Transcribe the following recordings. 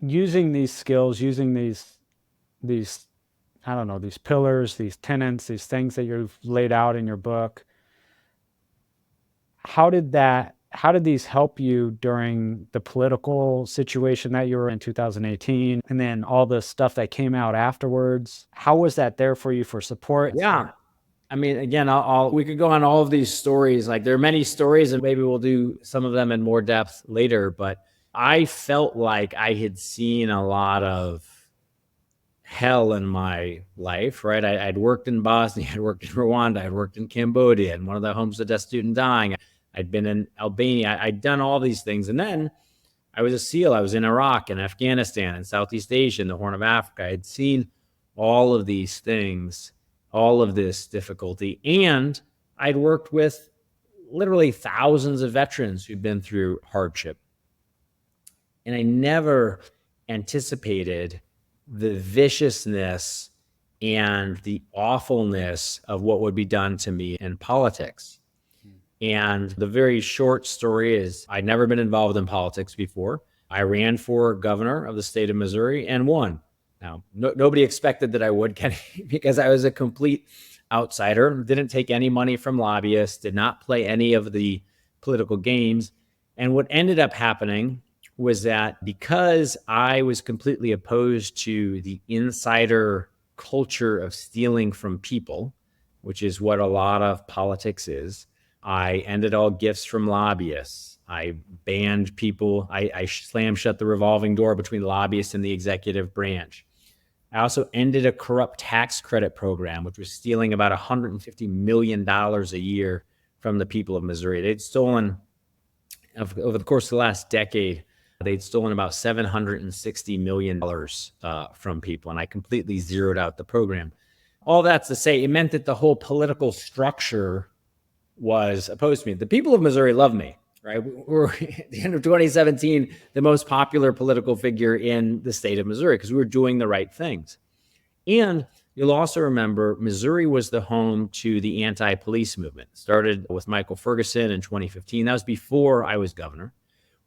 using these skills, using these I don't know, these pillars, these tenets, these things that you've laid out in your book, how did these help you during the political situation that you were in 2018, and then all the stuff that came out afterwards? How was that there for you for support? Yeah. I mean, again, we could go on all of these stories. Like, there are many stories, and maybe we'll do some of them in more depth later. But I felt like I had seen a lot of hell in my life, right? I'd worked in Bosnia, I'd worked in Rwanda, I'd worked in Cambodia, and one of the homes of deaf student dying. I'd been in Albania. I'd done all these things. And then I was a SEAL. I was in Iraq and Afghanistan and Southeast Asia and the Horn of Africa. I had seen all of these things, all of this difficulty. And I'd worked with literally thousands of veterans who'd been through hardship. And I never anticipated the viciousness and the awfulness of what would be done to me in politics. And the very short story is, I'd never been involved in politics before. I ran for governor of the state of Missouri and won. Now, nobody expected that I would, Kenny, because I was a complete outsider, didn't take any money from lobbyists, did not play any of the political games. And what ended up happening was that because I was completely opposed to the insider culture of stealing from people, which is what a lot of politics is, I ended all gifts from lobbyists. I banned people. I slammed shut the revolving door between lobbyists and the executive branch. I also ended a corrupt tax credit program, which was stealing about $150 million a year from the people of Missouri. They'd stolen, over the course of the last decade, they'd stolen about $760 million from people, and I completely zeroed out the program. All that's to say, it meant that the whole political structure was opposed to me. The people of Missouri love me, right? We're at the end of 2017, the most popular political figure in the state of Missouri because we were doing the right things. And you'll also remember Missouri was the home to the anti-police movement. It started with Michael Ferguson in 2015. That was before I was governor.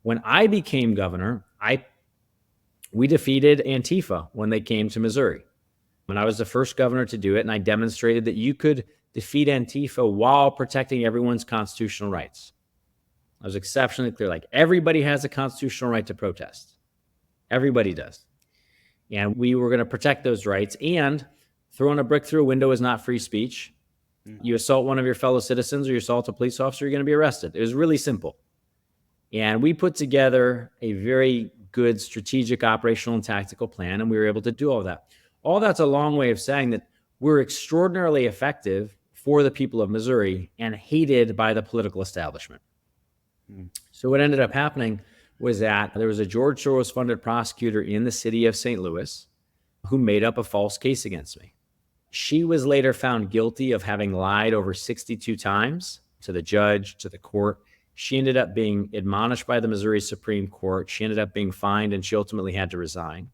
When I became governor, we defeated Antifa when they came to Missouri. And I was the first governor to do it, and I demonstrated that you could defeat Antifa while protecting everyone's constitutional rights. I was exceptionally clear, like, everybody has a constitutional right to protest. Everybody does. And we were going to protect those rights, and throwing a brick through a window is not free speech. You assault one of your fellow citizens or you assault a police officer, you're going to be arrested. It was really simple. And we put together a very good strategic, operational, and tactical plan, and we were able to do all that. All that's a long way of saying that we're extraordinarily effective for the people of Missouri and hated by the political establishment. So what ended up happening was that there was a George Soros-funded prosecutor in the city of St. Louis who made up a false case against me. She was later found guilty of having lied over 62 times to the judge, to the court. She ended up being admonished by the Missouri Supreme Court. She ended up being fined, and she ultimately had to resign.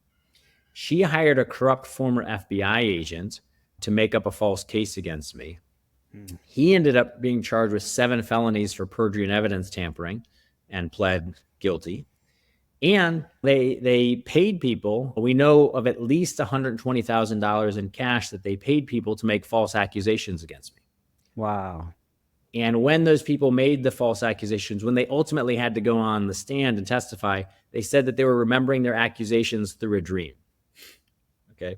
She hired a corrupt former FBI agent to make up a false case against me. He ended up being charged with 7 felonies for perjury and evidence tampering and pled guilty. And they paid people. We know of at least $120,000 in cash that they paid people to make false accusations against me. Wow. And when those people made the false accusations, when they ultimately had to go on the stand and testify, they said that they were remembering their accusations through a dream. Okay.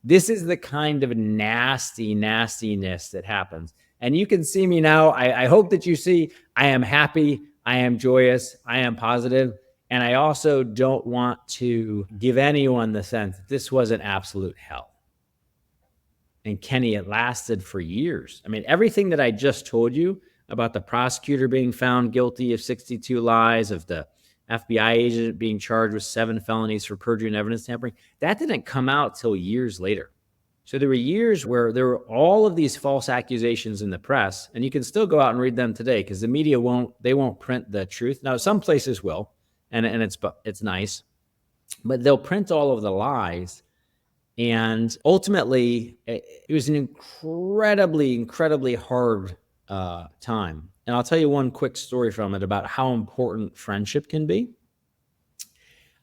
This is the kind of nastiness that happens. And you can see me now. I hope that you see I am happy. I am joyous. I am positive. And I also don't want to give anyone the sense that this was an absolute hell. And Kenny, it lasted for years. I mean, everything that I just told you about the prosecutor being found guilty of 62 lies, of the FBI agent being charged with 7 felonies for perjury and evidence tampering, that didn't come out till years later. So there were years where there were all of these false accusations in the press, and you can still go out and read them today because the media won't print the truth. Now, some places will, and it's nice, but they'll print all of the lies. And ultimately, it was an incredibly hard time. And I'll tell you one quick story from it about how important friendship can be.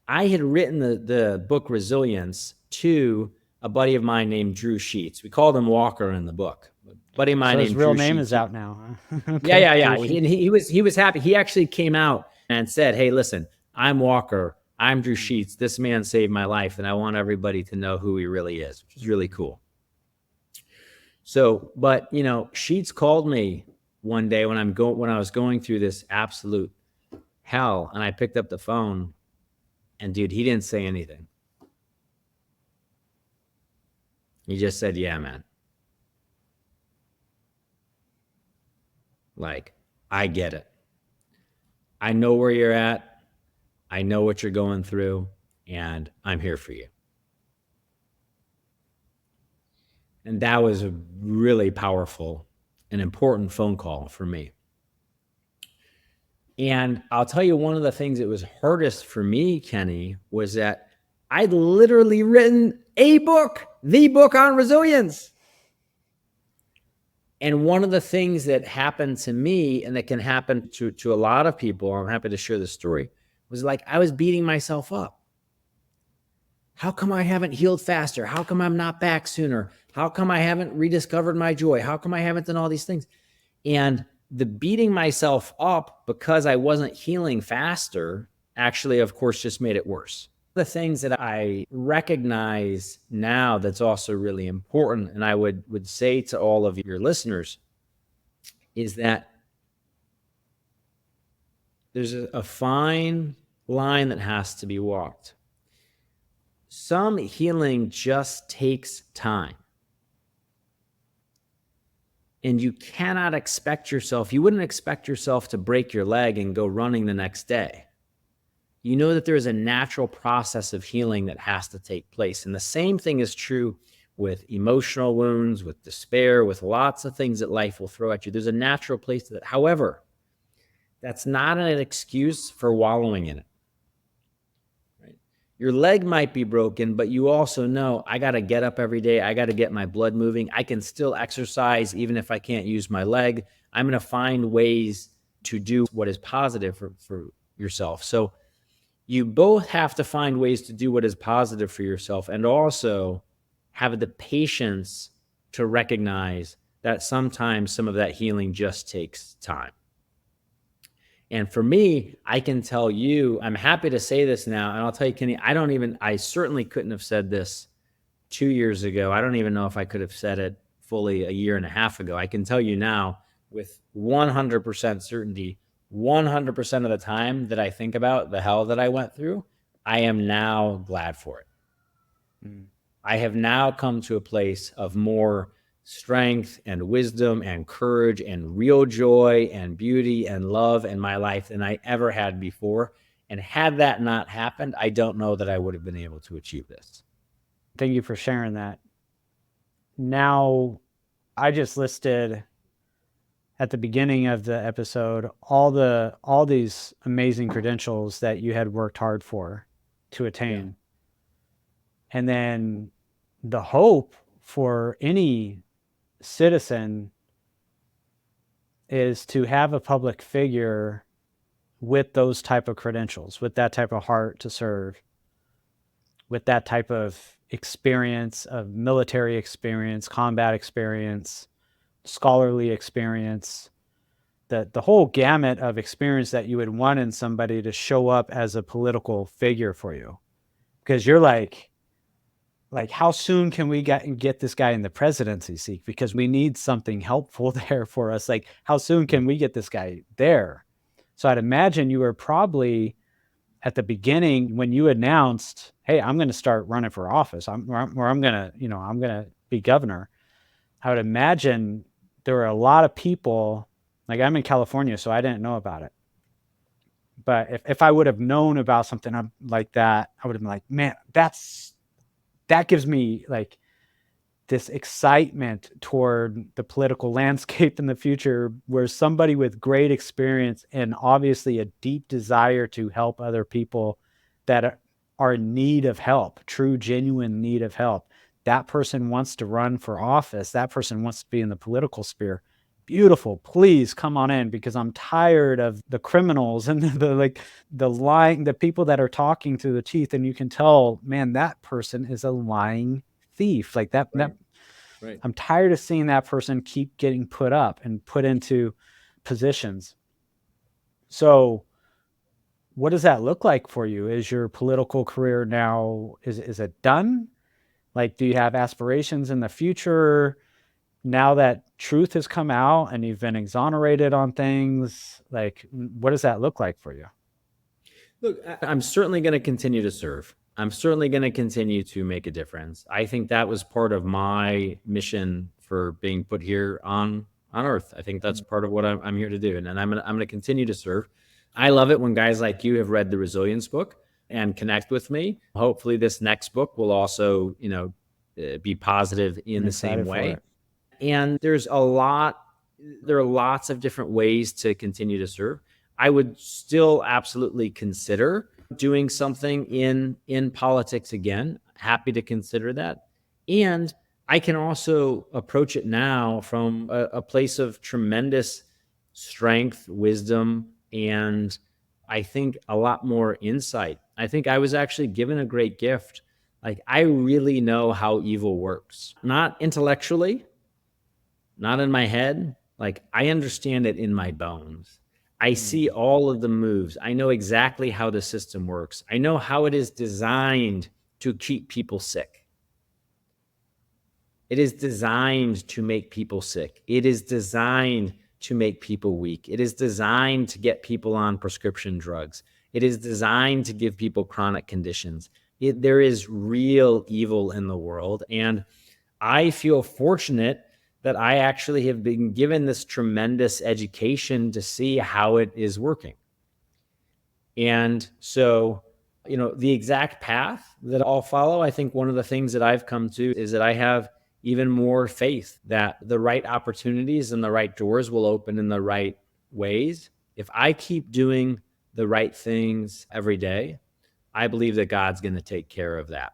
I had written the book Resilience to a buddy of mine named Drew Sheets. We called him Walker in the book. A buddy of mine So his named real Drew name Sheets. is out now. Huh? Yeah, Okay. yeah, yeah. Drew Sheets. And he was happy. He actually came out and said, "Hey, listen, I'm Walker. I'm Drew Sheets. This man saved my life, and I want everybody to know who he really is," which is really cool. So, but you know, Sheets called me one day when I was going through this absolute hell, and I picked up the phone, and dude, he didn't say anything. He just said, "Yeah, man. Like, I get it. I know where you're at. I know what you're going through, and I'm here for you." And that was a really powerful and important phone call for me. And I'll tell you, one of the things that was hardest for me, Kenny, was that I'd literally written a book, the book on resilience. And one of the things that happened to me, and that can happen to a lot of people, I'm happy to share this story, was like I was beating myself up. How come I haven't healed faster? How come I'm not back sooner? How come I haven't rediscovered my joy? How come I haven't done all these things? And the beating myself up because I wasn't healing faster actually, of course, just made it worse. The things that I recognize now that's also really important, and I would say to all of your listeners, is that there's a fine line that has to be walked. Some healing just takes time. And you cannot expect yourself, you wouldn't expect yourself to break your leg and go running the next day. You know that there is a natural process of healing that has to take place. And the same thing is true with emotional wounds, with despair, with lots of things that life will throw at you. There's a natural place to that. However, that's not an excuse for wallowing in it. Right? Your leg might be broken, but you also know, I got to get up every day. I got to get my blood moving. I can still exercise even if I can't use my leg. I'm going to find ways to do what is positive for yourself. So you both have to find ways to do what is positive for yourself, and also have the patience to recognize that sometimes some of that healing just takes time. And for me, I can tell you, I'm happy to say this now, and I'll tell you, Kenny, I certainly couldn't have said this 2 years ago. I don't even know if I could have said it fully a year and a half ago. I can tell you now with 100% certainty, 100% of the time that I think about the hell that I went through, I am now glad for it. I have now come to a place of more strength and wisdom and courage and real joy and beauty and love in my life than I ever had before. And had that not happened, I don't know that I would have been able to achieve this. Thank you for sharing that. Now, I just listed at the beginning of the episode all these amazing credentials that you had worked hard for to attain. Yeah. And then the hope for any citizen is to have a public figure with those type of credentials, with that type of heart to serve, with that type of experience, of military experience, combat experience, scholarly experience, the whole gamut of experience that you would want in somebody to show up as a political figure for you. Because you're like, how soon can we get this guy in the presidency seat? Because we need something helpful there for us. Like, how soon can we get this guy there? So I'd imagine you were probably at the beginning when you announced, hey, I'm going to start running for office, I'm going to be governor. I would imagine there were a lot of people, like I'm in California, so I didn't know about it. But if I would have known about something like that, I would have been like, man, that gives me like this excitement toward the political landscape in the future, where somebody with great experience and obviously a deep desire to help other people that are in need of help, true, genuine need of help, that person wants to run for office. That person wants to be in the political sphere. beautiful, please come on in, because I'm tired of the criminals and the lying, the people that are talking through the teeth. And you can tell, man, that person is a lying thief. Like that, Right. Right. I'm tired of seeing that person keep getting put up and put into positions. So what does that look like for you? Is your political career now, is it done? Like, do you have aspirations in the future now that truth has come out and you've been exonerated on things? Like, what does that look like for you? Look, I'm certainly going to continue to serve. I'm certainly going to continue to make a difference. I think that was part of my mission for being put here on Earth. I think that's part of what I'm here to do, and I'm going to continue to serve. I love it when guys like you have read the Resilience book and connect with me. Hopefully, this next book will also, be positive in I'm the same excited for way. it. And there are lots of different ways to continue to serve. I would still absolutely consider doing something in politics again. Happy to consider that. And I can also approach it now from a place of tremendous strength, wisdom, and I think a lot more insight. I think I was actually given a great gift. Like, I really know how evil works, not intellectually, not in my head. Like, I understand it in my bones. I see all of the moves. I know exactly how the system works. I know how it is designed to keep people sick. It is designed to make people sick. It is designed to make people weak. It is designed to get people on prescription drugs. It is designed to give people chronic conditions. There is real evil in the world. And I feel fortunate that I actually have been given this tremendous education to see how it is working. And so, the exact path that I'll follow, I think one of the things that I've come to is that I have even more faith that the right opportunities and the right doors will open in the right ways. If I keep doing the right things every day, I believe that God's going to take care of that.